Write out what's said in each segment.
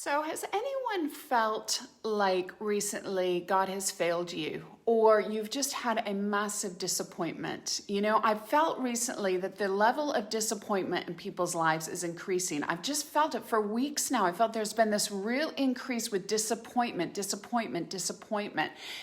So, has anyone felt like recently God has failed you, or you've just had a massive disappointment? I've felt recently that the level of disappointment in people's lives is increasing. I've just felt it for weeks now. I felt there's been this real increase with disappointment.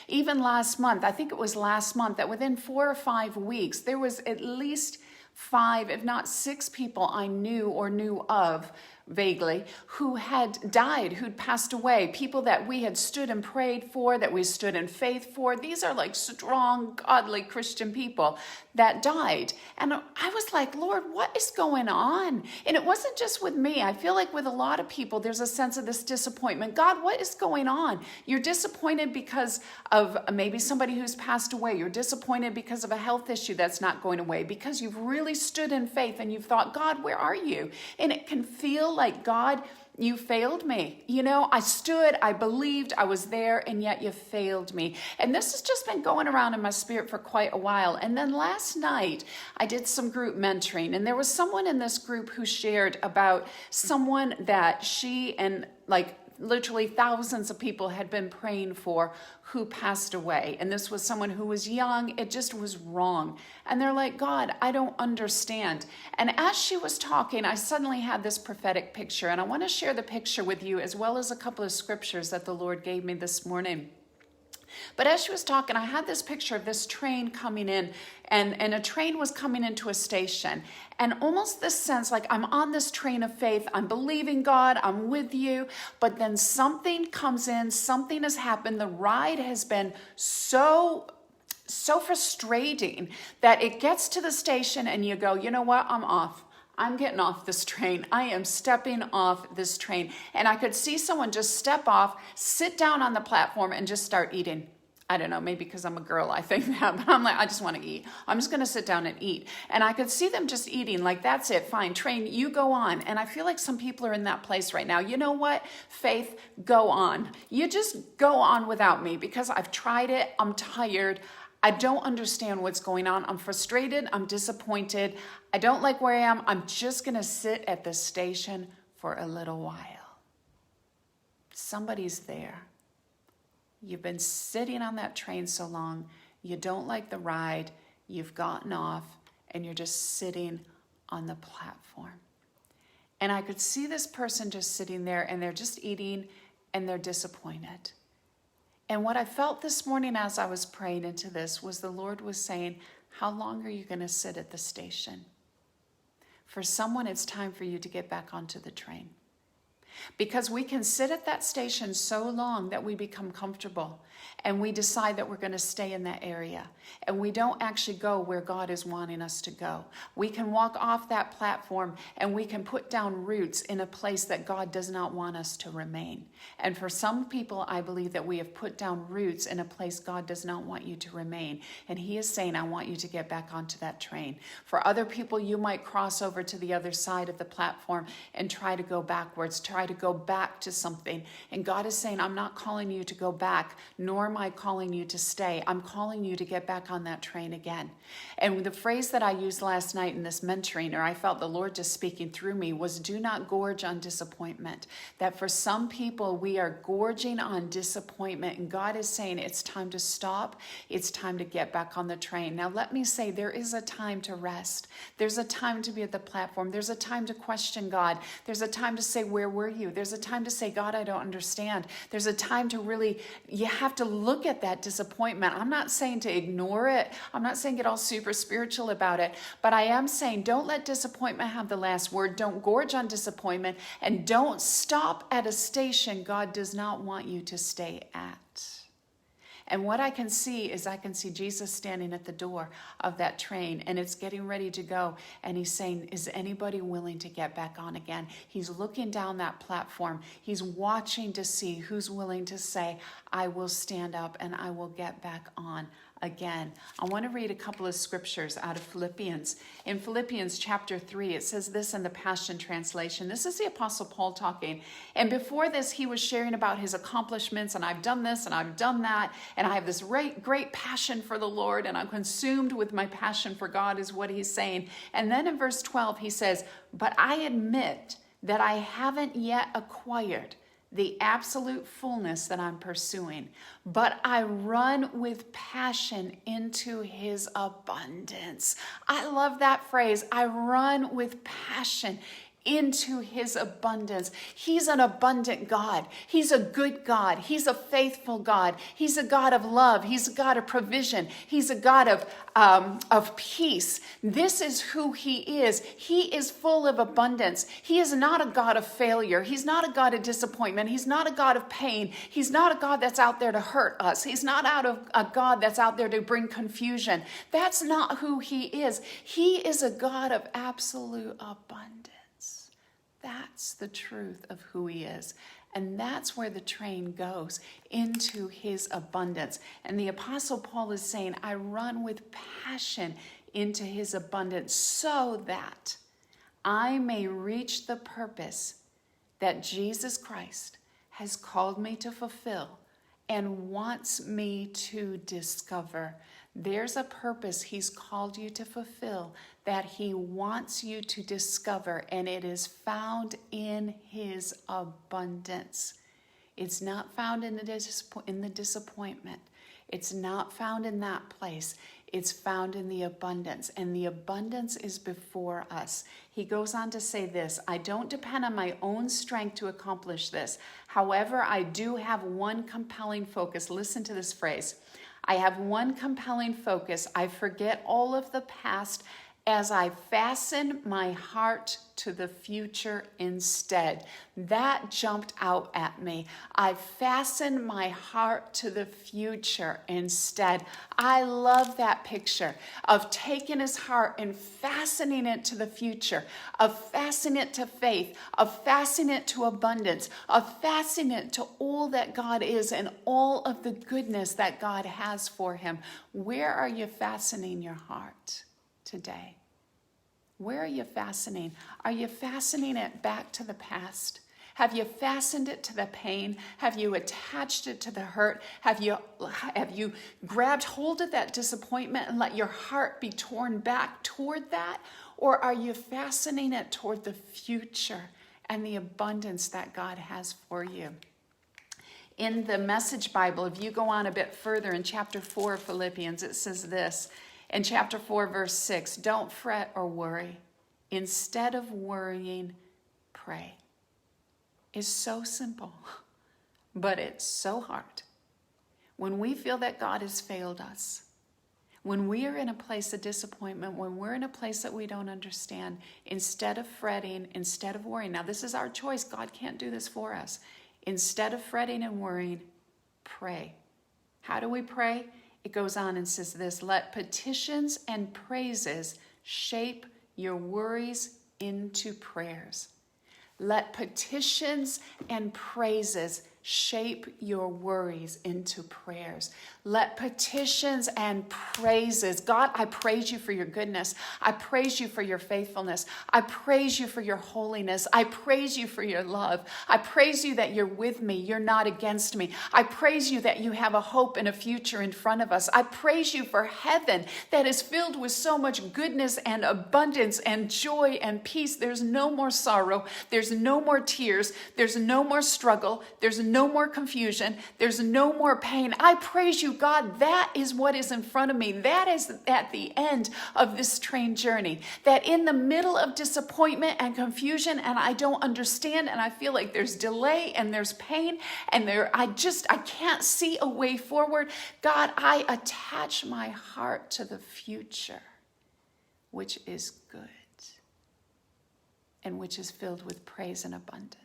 Even last month, I think it was last month, that within 4 or 5 weeks, there was at least 5, if not 6 people I knew or knew of vaguely who had died, who'd passed away, people that we had stood and prayed for, that we stood in faith for. These are like strong, godly Christian people that died. And I was like, Lord, what is going on? And it wasn't just with me. I feel like with a lot of people, there's a sense of this disappointment. God, what is going on? You're disappointed because of maybe somebody who's passed away. You're disappointed because of a health issue that's not going away, because you've really stood in faith and you've thought, God, where are you? And it can feel like, God, you failed me. I stood, I believed, I was there, and yet you failed me. And this has just been going around in my spirit for quite a while. And then last night, I did some group mentoring, and there was someone in this group who shared about someone that she and literally thousands of people had been praying for who passed away. And this was someone who was young. It just was wrong. And they're like, God, I don't understand. And as she was talking, I suddenly had this prophetic picture. And I want to share the picture with you, as well as a couple of scriptures that the Lord gave me this morning. But as she was talking, I had this picture of this train coming in, and a train was coming into a station. And almost this sense like I'm on this train of faith, I'm believing God, I'm with you, but then something comes in, something has happened. The ride has been so frustrating that it gets to the station and you go, you know what, I'm off. I'm getting off this train. I am stepping off this train. And I could see someone just step off, sit down on the platform, and just start eating. I don't know, maybe because I'm a girl, I think that, but I'm like, I just want to eat. I'm just going to sit down and eat. And I could see them just eating, like, that's it, fine, train, you go on. And I feel like some people are in that place right now. You know what? Faith, go on. You just go on without me, because I've tried it. I'm tired. I don't understand what's going on. I'm frustrated. I'm disappointed. I don't like where I am. I'm just going to sit at the station for a little while. Somebody's there. You've been sitting on that train so long. You don't like the ride. You've gotten off and you're just sitting on the platform. And I could see this person just sitting there, and they're just eating, and they're disappointed. And what I felt this morning as I was praying into this was the Lord was saying, how long are you going to sit at the station? For someone, it's time for you to get back onto the train. Because we can sit at that station so long that we become comfortable, and we decide that we're going to stay in that area, and we don't actually go where God is wanting us to go. We can walk off that platform, and we can put down roots in a place that God does not want us to remain. And for some people, I believe that we have put down roots in a place God does not want you to remain. And He is saying, I want you to get back onto that train. For other people, you might cross over to the other side of the platform and try to go backwards, try to go back to something. And God is saying, I'm not calling you to go back, nor am I calling you to stay. I'm calling you to get back on that train again. And the phrase that I used last night in this mentoring, or I felt the Lord just speaking through me, was do not gorge on disappointment. That for some people, we are gorging on disappointment. And God is saying, it's time to stop. It's time to get back on the train. Now, let me say, there is a time to rest. There's a time to be at the platform. There's a time to question God. There's a time to say, where were you? There's a time to say, God, I don't understand. There's a time to really, you have to look at that disappointment. I'm not saying to ignore it. I'm not saying get all super spiritual about it, but I am saying don't let disappointment have the last word. Don't gorge on disappointment, and don't stop at a station God does not want you to stay at. And what I can see is I can see Jesus standing at the door of that train, and it's getting ready to go. And He's saying, is anybody willing to get back on again? He's looking down that platform. He's watching to see who's willing to say, I will stand up and I will get back on again. I want to read a couple of scriptures out of Philippians. In Philippians chapter 3, it says this in the Passion Translation. This is the Apostle Paul talking. And before this, he was sharing about his accomplishments, and I've done this and I've done that, and I have this great passion for the Lord, and I'm consumed with my passion for God, is what he's saying. And then in verse 12, he says, but I admit that I haven't yet acquired the absolute fullness that I'm pursuing, but I run with passion into his abundance. I love that phrase. I run with passion into his abundance. He's an abundant God. He's a good God. He's a faithful God. He's a God of love. He's a God of provision. He's a God of peace. This is who he is. He is full of abundance. He is not a God of failure. He's not a God of disappointment. He's not a God of pain. He's not a God that's out there to hurt us. He's not a God that's out there to bring confusion. That's not who he is. He is a God of absolute abundance. That's the truth of who he is. And that's where the train goes, into his abundance. And the Apostle Paul is saying, I run with passion into his abundance so that I may reach the purpose that Jesus Christ has called me to fulfill and wants me to discover. There's a purpose he's called you to fulfill that he wants you to discover, and it is found in his abundance. It's not found in the disappointment. It's not found in that place. It's found in the abundance, and the abundance is before us. He goes on to say this, I don't depend on my own strength to accomplish this. However, I do have one compelling focus. Listen to this phrase. I have one compelling focus. I forget all of the past as I fasten my heart to the future instead. That jumped out at me. I fasten my heart to the future instead. I love that picture of taking his heart and fastening it to the future, of fastening it to faith, of fastening it to abundance, of fastening it to all that God is and all of the goodness that God has for him. Where are you fastening your heart today? Where are you fastening? Are you fastening it back to the past? Have you fastened it to the pain? Have you attached it to the hurt? Have you grabbed hold of that disappointment and let your heart be torn back toward that? Or are you fastening it toward the future and the abundance that God has for you? In the Message Bible, if you go on a bit further in chapter 4 of Philippians, it says this. In chapter 4, verse 6, don't fret or worry. Instead of worrying, pray. It's so simple, but it's so hard. When we feel that God has failed us, when we are in a place of disappointment, when we're in a place that we don't understand, instead of fretting, instead of worrying, now this is our choice. God can't do this for us. Instead of fretting and worrying, pray. How do we pray? It goes on and says this, let petitions and praises shape your worries into prayers. Let petitions and praises shape your worries into prayers. Let petitions and praises. God, I praise you for your goodness. I praise you for your faithfulness. I praise you for your holiness. I praise you for your love. I praise you that you're with me. You're not against me. I praise you that you have a hope and a future in front of us. I praise you for heaven that is filled with so much goodness and abundance and joy and peace. There's no more sorrow. There's no more tears. There's no more struggle. There's no more confusion. There's no more pain. I praise you, God. That is what is in front of me. That is at the end of this train journey. That in the middle of disappointment and confusion, and I don't understand, and I feel like there's delay and there's pain, and I can't see a way forward. God, I attach my heart to the future, which is good and which is filled with praise and abundance.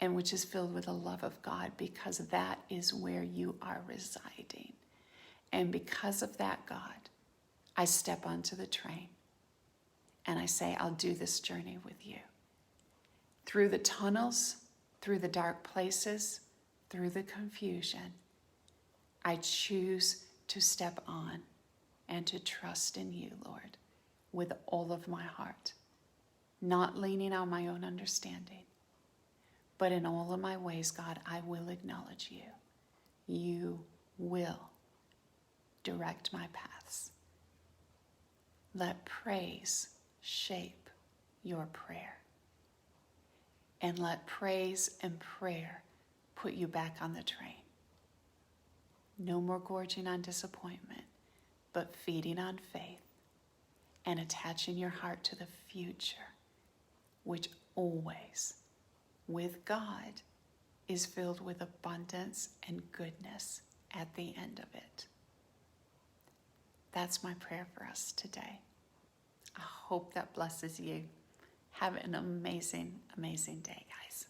And which is filled with the love of God, because that is where you are residing. And because of that, God, I step onto the train and I say, I'll do this journey with you. Through the tunnels, through the dark places, through the confusion, I choose to step on and to trust in you, Lord, with all of my heart, not leaning on my own understanding. But in all of my ways, God, I will acknowledge you. You will direct my paths. Let praise shape your prayer. and let praise and prayer put you back on the train. No more gorging on disappointment, but feeding on faith and attaching your heart to the future, which always, with God, is filled with abundance and goodness at the end of it. That's my prayer for us today. I hope that blesses you. Have an amazing, amazing day, guys.